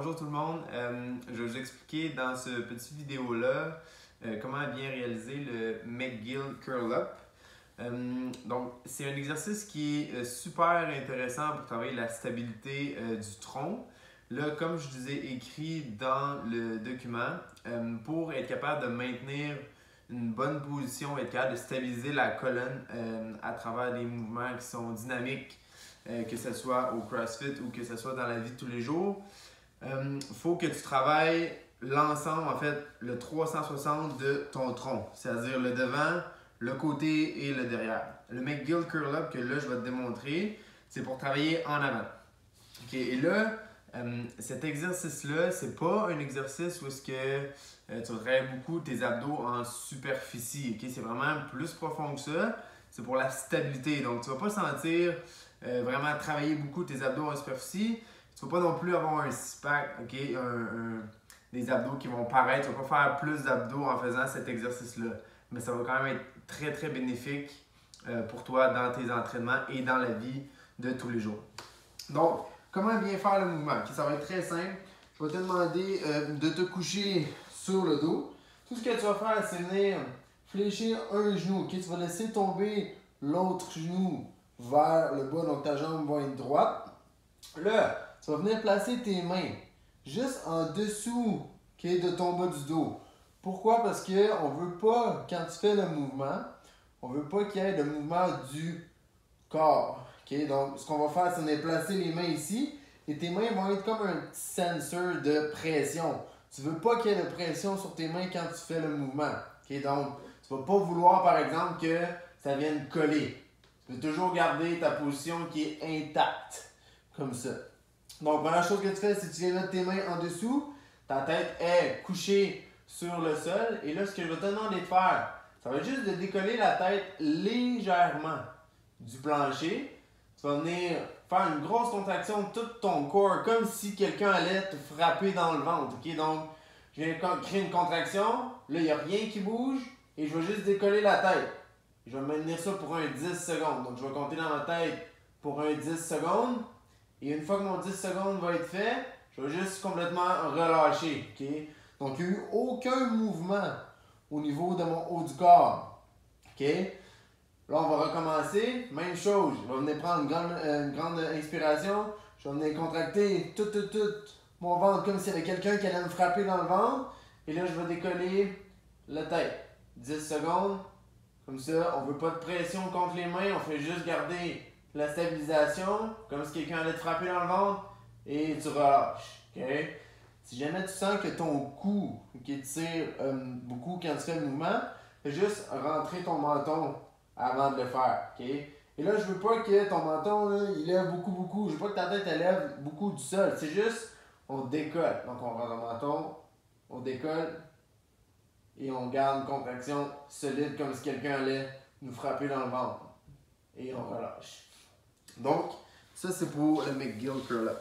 bonjour tout le monde. Je vais vous expliquer dans ce petit vidéo-là comment bien réaliser le McGill Curl Up. Donc, c'est un exercice qui est super intéressant pour travailler la stabilité du tronc. Là, comme je vous ai écrit dans le document, pour être capable de maintenir une bonne position, être capable de stabiliser la colonne à travers des mouvements qui sont dynamiques, que ce soit au CrossFit ou que ce soit dans la vie de tous les jours, faut que tu travailles l'ensemble, en fait, le 360 de ton tronc, c'est-à-dire le devant, le côté et le derrière. Le McGill Curl Up que là, je vais te démontrer, c'est pour travailler en avant. Okay, et là, cet exercice-là, c'est pas un exercice où est-ce que tu vas travailler beaucoup tes abdos en superficie. Okay? C'est vraiment plus profond que ça. C'est pour la stabilité. Donc, tu vas pas sentir vraiment travailler beaucoup tes abdos en superficie. Tu vas pas non plus avoir un six-pack, okay? Des abdos qui vont paraître. Tu vas pas faire plus d'abdos en faisant cet exercice-là. Mais ça va quand même être très, très bénéfique pour toi dans tes entraînements et dans la vie de tous les jours. Donc, comment bien faire le mouvement? Okay, ça va être très simple. Je vais te demander de te coucher sur le dos. Tout ce que tu vas faire, c'est venir fléchir un genou. Okay? Tu vas laisser tomber l'autre genou vers le bas, donc ta jambe va être droite. Là, tu vas venir placer tes mains juste en dessous, okay, de ton bas du dos. Pourquoi? Parce qu'on ne veut pas, quand tu fais le mouvement, on ne veut pas qu'il y ait de mouvement du corps. Okay? Donc, ce qu'on va faire, c'est placer les mains ici et tes mains vont être comme un petit sensor de pression. Tu ne veux pas qu'il y ait de pression sur tes mains quand tu fais le mouvement. Okay? Donc, tu ne vas pas vouloir, par exemple, que ça vienne coller. Tu veux toujours garder ta position qui est intacte, comme ça. Donc, la première chose que tu fais, c'est que tu viens mettre tes mains en dessous, ta tête est couchée sur le sol, et là, ce que je vais te demander de faire, ça va être juste de décoller la tête légèrement du plancher. Tu vas venir faire une grosse contraction de tout ton corps, comme si quelqu'un allait te frapper dans le ventre. Okay? Donc, je viens créer une contraction, là, il n'y a rien qui bouge, et je vais juste décoller la tête. Je vais maintenir ça pour un 10 secondes. Donc, je vais compter dans ma tête pour un 10 secondes. Et une fois que mon 10 secondes va être fait, je vais juste complètement relâcher. Okay? Donc, il n'y a eu aucun mouvement au niveau de mon haut du corps. Okay? Là, on va recommencer. Même chose. Je vais venir prendre une grande inspiration. Je vais venir contracter tout mon ventre comme s'il y avait quelqu'un qui allait me frapper dans le ventre. Et là, je vais décoller la tête. 10 secondes. Comme ça, on ne veut pas de pression contre les mains. On fait juste garder la stabilisation, comme si quelqu'un allait te frapper dans le ventre. Et tu relâches. Okay? Si jamais tu sens que ton cou qui tire beaucoup quand tu fais le mouvement, fais juste rentrer ton menton avant de le faire. Okay? Et là, je veux pas que ton menton là, il lève beaucoup. Je veux pas que ta tête elle lève beaucoup du sol. C'est juste, on décolle. Donc, on rentre le menton, on décolle et on garde une contraction solide comme si quelqu'un allait nous frapper dans le ventre. Et on relâche. Donc, ça c'est pour le McGill Curl Up.